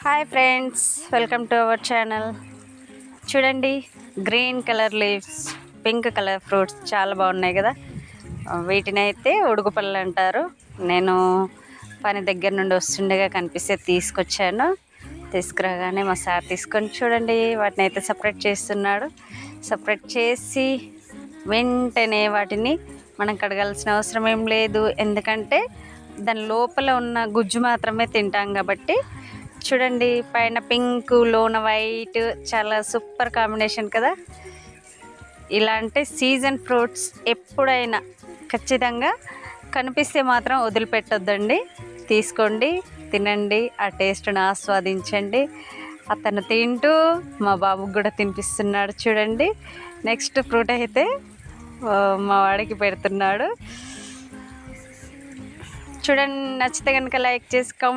Hi friends, welcome to our channel. చూడండి, green colour leaves, pink colour fruits చాలా బాగున్నాయి కదా. వీటిని అయితే ఉడుగుపళ్ళు అంటారు. నేను పని దగ్గర నుండి వస్తుండగా కనిపిస్తే తీసుకొచ్చాను. తీసుకురాగానే మా సార్ తీసుకొని చూడండి వాటిని అయితే సపరేట్ చేస్తున్నాడు. సపరేట్ చేసి వెంటనే వాటిని మనం కడగాల్సిన అవసరం ఏం లేదు, ఎందుకంటే దాని లోపల ఉన్న గుజ్జు మాత్రమే తింటాం కాబట్టి. చూడండి, పైన పింక్, లోన వైట్, చాలా సూపర్ కాంబినేషన్ కదా. ఇలాంటి సీజన్ ఫ్రూట్స్ ఎప్పుడైనా ఖచ్చితంగా కనిపిస్తే మాత్రం వదిలిపెట్టొద్దండి. తీసుకోండి, తినండి, ఆ టేస్ట్ను ఆస్వాదించండి. అతను తింటూ మా బాబుకి కూడా తినిపిస్తున్నాడు. చూడండి, నెక్స్ట్ ఫ్రూట్ అయితే మా వాడికి పెడుతున్నాడు. చూడండి, నచ్చితే కనుక లైక్ చేసి కామెంట్